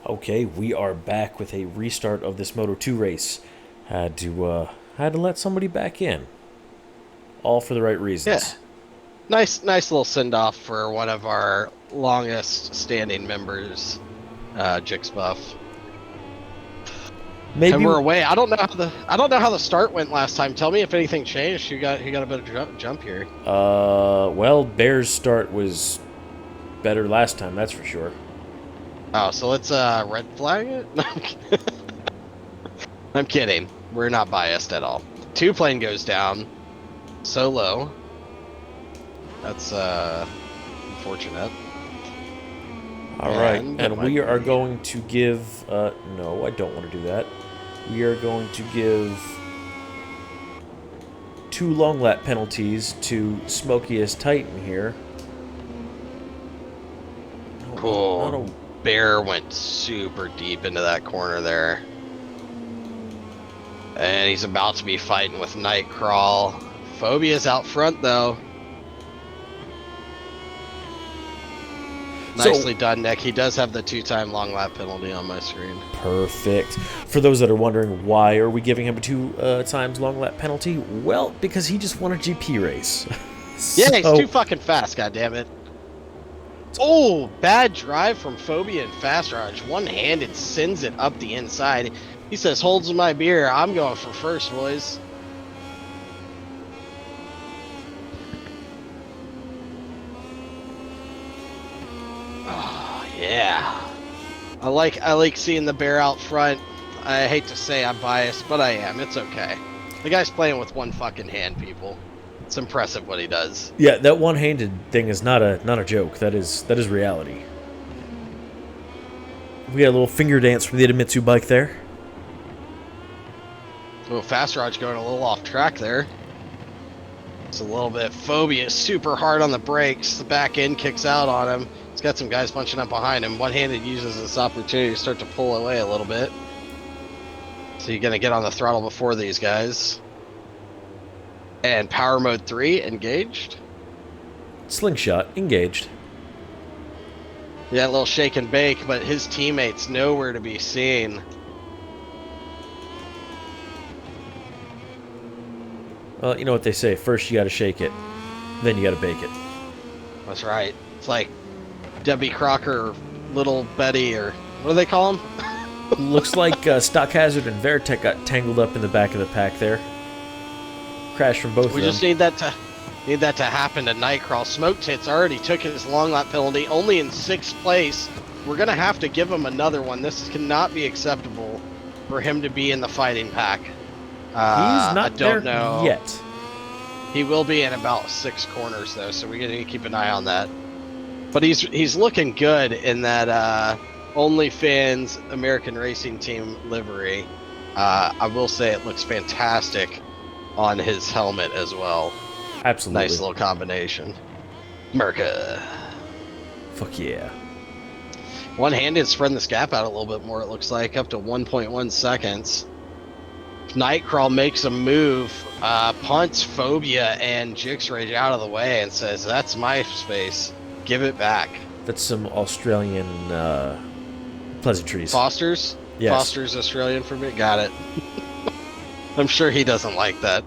Okay, we are back with a restart of this Moto2 race. Had to let somebody back in, all for the right Yeah, reasons. nice little send off for one of our longest standing members, Jix Buff. And Maybe, we're away. I don't know how the start went last time. Tell me if anything changed. You got a better jump here. well, Bear's start was better last time, that's for sure. Oh, so let's red flag it. No, I'm kidding. We're not biased at all. Two plane goes down so low. That's unfortunate. All right, And and one we are B. going to give. No, I don't want to do that. We are going to give two long lap penalties to Smokiest Titan here. No, not Cool. a. Bear went super deep into that corner there. And he's about to be fighting with Nightcrawl. Phobia's out front, though. So Nicely done, Nick. He does have the 2-time long lap penalty on my screen. perfect. For those that are wondering, why are we giving him a two times long lap penalty? Well, because he just won a GP race. Yeah, he's too So fucking fast, goddammit. Oh, bad drive from Phobia and Fast Raj. One-handed sends it up the inside. He says, holds my beer. I'm going for first, boys. Oh, yeah. I like seeing the bear out front. I hate to say I'm biased, but I am. It's okay. The guy's playing with one fucking hand, people. It's impressive what he does. yeah, that one-handed thing is not a joke. That is reality. We got a little finger dance from the Idemitsu bike there. Oh, Fast Raj going a little off track there. It's a little bit Phobia super hard on the brakes. The back end kicks out on him. He's got some guys bunching up behind him. One-handed uses this opportunity to start to pull away a little bit. So you're gonna get on the throttle before these guys. And power mode 3 engaged. Slingshot engaged. Yeah, a little shake and bake, but his teammates nowhere to be seen. Well, you know what they say. First you got to shake it, then you got to bake it. That's right. It's like Debbie Crocker, or Little Betty, or what do they call him? Looks like Stock Hazard and Veritech got tangled up in the back of the pack there. Crash from both We of them. just need that to happen to Nightcrawl. Smoke Tits already took his long lap penalty, only in 6th place. We're gonna have to give him another one. This cannot be acceptable for him to be in the fighting pack. He's I not there don't know. yet. He will be in about 6 corners though, so we're gonna keep an eye on that. But he's looking good in that OnlyFans American Racing Team livery. I will say it looks fantastic on his helmet as well. Absolutely. Nice little combination. Merca. Fuck yeah. One-handed spreading this gap out a little bit more, it looks like, up to 1.1 seconds. Nightcrawl makes a move, punts Phobia and Jix Rage out of the way and says, that's my space. Give it back. That's some Australian pleasantries. Foster's? Yes. Foster's Australian for me? Got it. I'm sure he doesn't like that.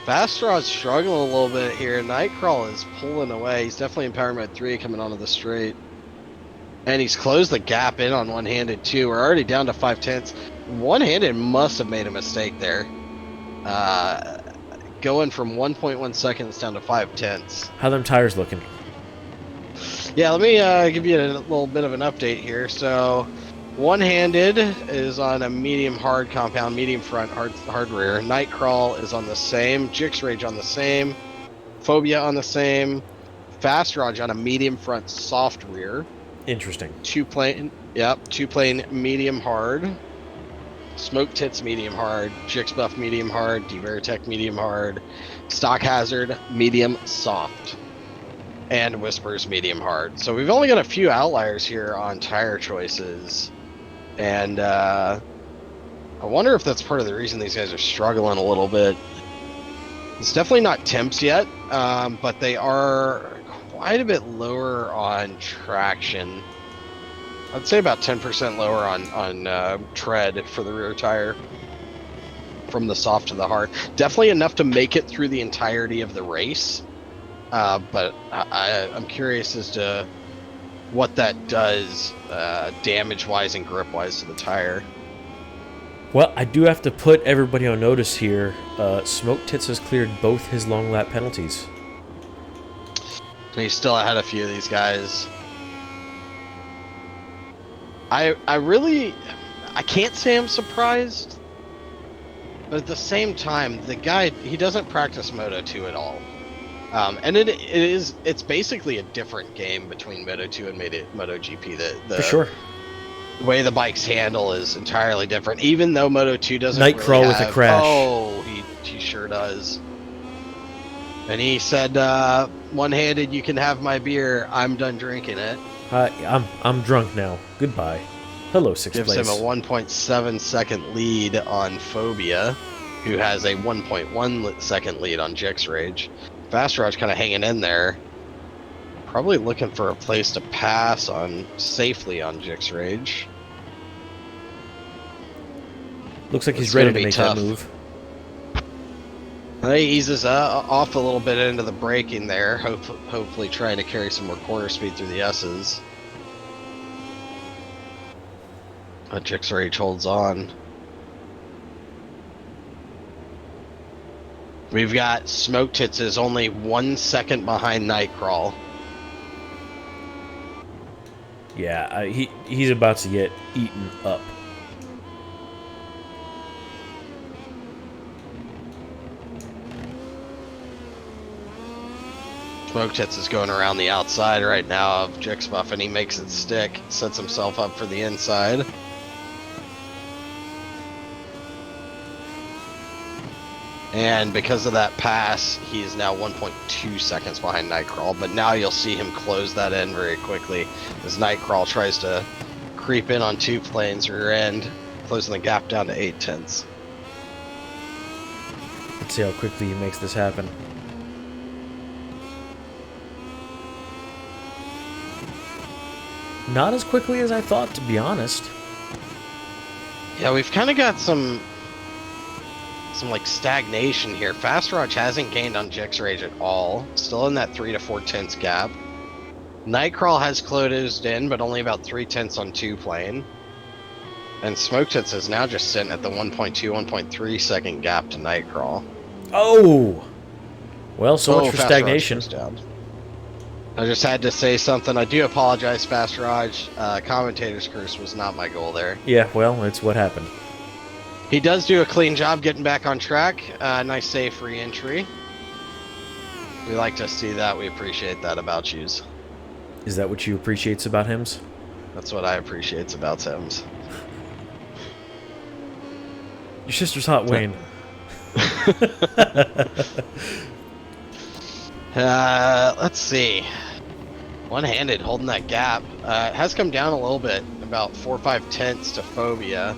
Fastraw's struggling a little bit here. Nightcrawl is pulling away. He's definitely in power mode 3 coming onto the straight. And he's closed the gap in on one-handed too. We're already down to 5/10. One-handed must have made a mistake there. Going from 1.1 seconds down to 5/10. How them tires looking? Yeah, let me give you a little bit of an update here. So, one-handed is on a medium hard compound, medium front, hard rear. Nightcrawl is on the same. Jix Rage on the same. Phobia on the same. Fast Raj on a medium front, soft rear. Interesting. Two plane medium hard. Smoke Tits medium hard. Jix Buff medium hard. Veritech medium hard. Stock Hazard medium soft. And Whispers medium hard. So we've only got a few outliers here on tire choices. And I wonder if that's part of the reason these guys are struggling a little bit. It's definitely not temps yet, but they are quite a bit lower on traction I'd say about 10% lower on tread for the rear tire. From the soft to the hard. Definitely enough to make it through the entirety of the race. But I'm curious as to what that does damage-wise and grip-wise to the tire. Well, I do have to put everybody on notice here. Smoke Tits has cleared both his long lap penalties. And he's still ahead of a few of these guys. I can't say I'm surprised. But at the same time, the guy, he doesn't practice Moto2 at all. And it's basically a different game between Moto2 and MotoGP. For sure. The way the bikes handle is entirely different, even though Moto2 doesn't Nightcrawl really with a crash. Oh, he sure does. And he said, one-handed, you can have my beer. I'm done drinking it. I'm drunk now. Goodbye. Hello, sixth Gives place. him a 1.7 second lead on Phobia, who has a 1.1 second lead on Jix Rage. Fast Raj kind of hanging in there. Probably looking for a place to pass on safely on Jix Rage. Looks like he's ready to make that move. He eases off a little bit into the braking there, hopefully trying to carry some more corner speed through the S's. Jix Rage holds on. We've got Smoke Tits is only 1 second behind Nightcrawl. Yeah, he's about to get eaten up. Smoke Tits is going around the outside right now of Jixbuff, and he makes it stick. Sets himself up for the inside. And because of that pass, he is now 1.2 seconds behind Nightcrawl. But now you'll see him close that in very quickly as Nightcrawl tries to creep in on 2 planes rear end, closing the gap down to 8 tenths. Let's see how quickly he makes this happen. Not as quickly as I thought, to be honest. Yeah, we've kind of got some like stagnation here. Fast Raj hasn't gained on Jix Rage at all. Still in that 3 to 4 tenths gap. Nightcrawl has closed in, but only about 3 tenths on 2 plane. And Smoke Tits is now just sitting at the 1.2, 1.3 second gap to Nightcrawl. Oh! Well, so much for stagnation. I just had to say something. I do apologize, Fast Raj. Commentator's curse was not my goal there. Yeah, well, it's what happened. He does do a clean job getting back on track. Nice safe re-entry. We like to see that. We appreciate that about yous. Is that what you appreciates about hims? That's what I appreciates about hims. Your sister's hot, Wayne. Let's see. One-handed holding that gap. It has come down a little bit, about 4 or 5 tenths to Phobia.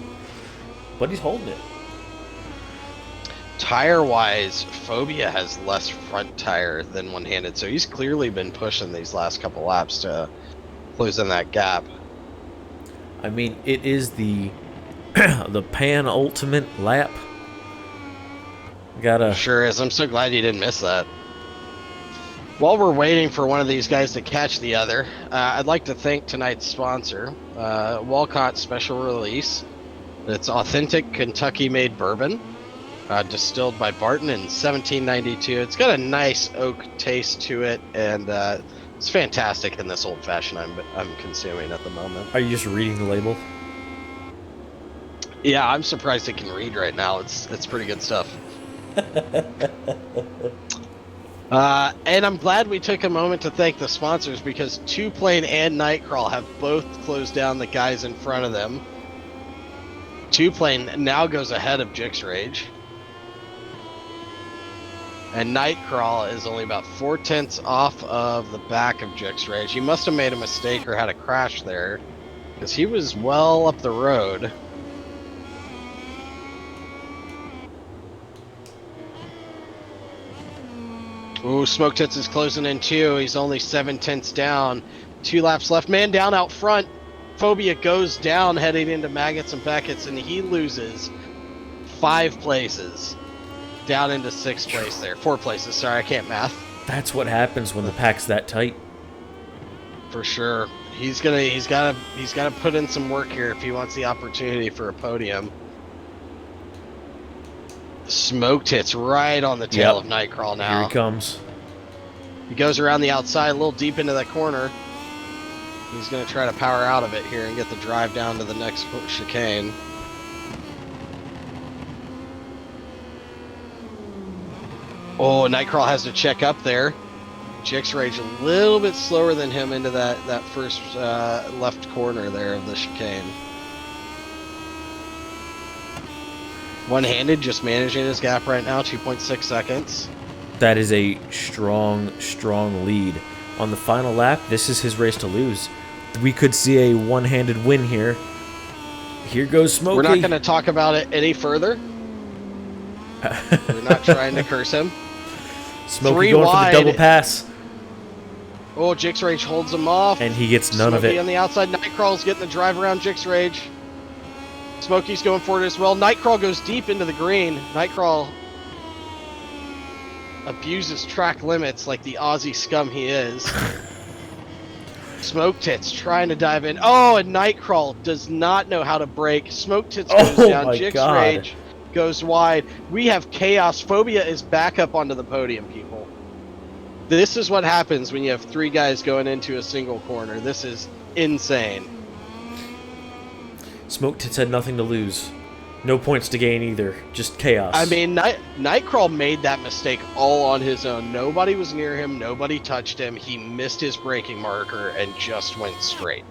But he's holding it. Tire-wise, Phobia has less front tire than one-handed, so he's clearly been pushing these last couple laps to close in that gap. I mean, it is the the pan-ultimate lap. Sure is. I'm so glad you didn't miss that. While we're waiting for one of these guys to catch the other, I'd like to thank tonight's sponsor, Walcott Special Release. It's authentic Kentucky-made bourbon, distilled by Barton in 1792. It's got a nice oak taste to it, and it's fantastic in this old-fashioned I'm consuming at the moment. Are you just reading the label? Yeah, I'm surprised it can read right now. It's pretty good stuff. And I'm glad we took a moment to thank the sponsors, because 2 Plane and Nightcrawl have both closed down the guys in front of them. 2 Plane now goes ahead of Jix Rage. And Nightcrawl is only about 4 tenths off of the back of Jix Rage. He must have made a mistake or had a crash there, because he was well up the road. Ooh, Smoke Tits is closing in too. He's only 7 tenths down. 2 laps left. Man down out front. Phobia goes down heading into Maggots and Beckett's, and he loses 5 places down into 6th place there. 4 places. Sorry, I can't math. That's what happens when the pack's that tight. For sure. He's gotta put in some work here if he wants the opportunity for a podium. Smoked hits right on the tail of Nightcrawl now. Here he comes. He goes around the outside a little deep into that corner. He's going to try to power out of it here and get the drive down to the next chicane. Oh, Nightcrawl has to check up there. Jix Rage a little bit slower than him into that first left corner there of the chicane. One-handed, just managing his gap right now, 2.6 seconds. That is a strong, strong lead. On the final lap, this is his race to lose. We could see a one-handed win here. Here goes Smokey. We're not going to talk about it any further. We're not trying to curse him. Smokey going for the double pass. Oh, Jix Rage holds him off. And he gets none of it. Smokey on the outside. Nightcrawl's getting the drive around Jix Rage. Smokey's going for it as well. Nightcrawl goes deep into the green. Nightcrawl abuses track limits like the Aussie scum he is. Smoke Tits trying to dive in. Oh, and Nightcrawl does not know how to brake. Smoke Tits goes down. Jix Rage goes wide. We have chaos. Phobia is back up onto the podium, people. This is what happens when you have 3 guys going into a single corner. This is insane. Smoke Tits had nothing to lose. No points to gain either. Just chaos. I mean, Nightcrawl made that mistake all on his own. Nobody was near him. Nobody touched him. He missed his braking marker and just went straight.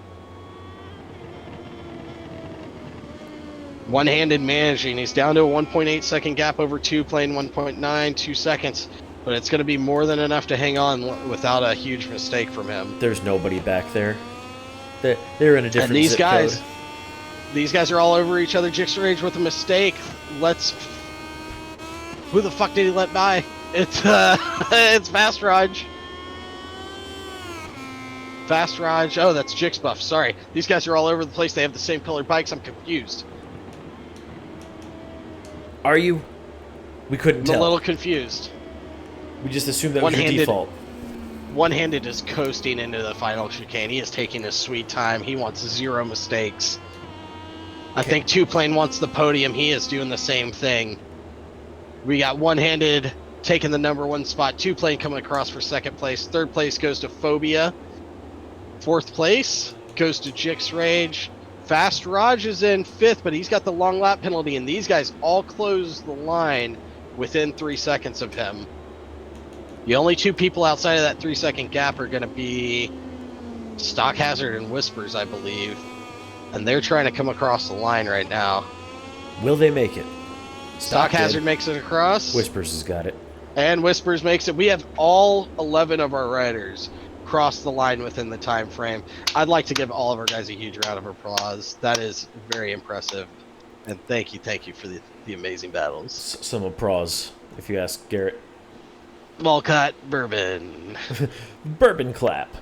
One-handed managing. He's down to a 1.8 second gap over 2, playing 1.9, 2 seconds. But it's going to be more than enough to hang on without a huge mistake from him. There's nobody back there. They're in a different zip zip code. These guys are all over each other. Jix Rage with a mistake. Who the fuck did he let by? It's it's Fast Raj. Fast Raj. Oh, that's Jix Buff. Sorry. These guys are all over the place. They have the same colored bikes. I'm confused. Are you? We couldn't tell. I'm a little confused. We just assumed that was your default. One-handed is coasting into the final chicane. He is taking his sweet time. He wants 0 mistakes. I think 2-Plane wants the podium. He is doing the same thing. We got one-handed taking the #1 spot. 2-Plane coming across for 2nd place. 3rd place goes to Phobia. 4th place goes to Jix Rage. Fast Raj is in 5th, but he's got the long lap penalty, and these guys all close the line within 3 seconds of him. The only 2 people outside of that 3-second gap are going to be Stock Hazard and Whispers, I believe. And they're trying to come across the line right now. Will they make it? Stock Hazard makes it across. Whispers has got it. And Whispers makes it. We have all 11 of our riders cross the line within the time frame. I'd like to give all of our guys a huge round of applause. That is very impressive. And thank you for the amazing battles. Some applause, if you ask Garrett. Walcott Bourbon. Bourbon clap.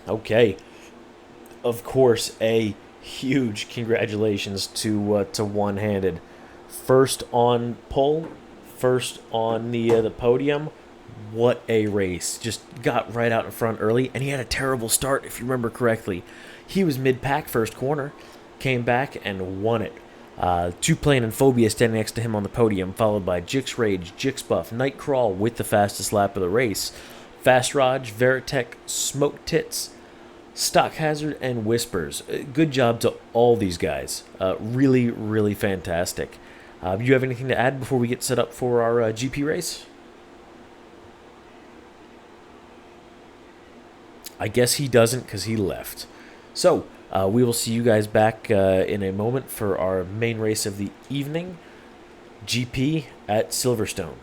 Okay. Of course, a huge congratulations to One-Handed. First on pole, first on the podium. What a race. Just got right out in front early, and he had a terrible start, if you remember correctly. He was mid-pack first corner, came back and won it. 2-Plane and Phobia standing next to him on the podium, followed by Jix Rage, Jix Buff, Nightcrawl with the fastest lap of the race, Fast Raj, Veritech, Smoke Tits, Stock Hazard, and Whispers. Good job to all these guys. Really, really fantastic. Do you have anything to add before we get set up for our GP race? I guess he doesn't because he left. So, we will see you guys back in a moment for our main race of the evening, GP at Silverstone.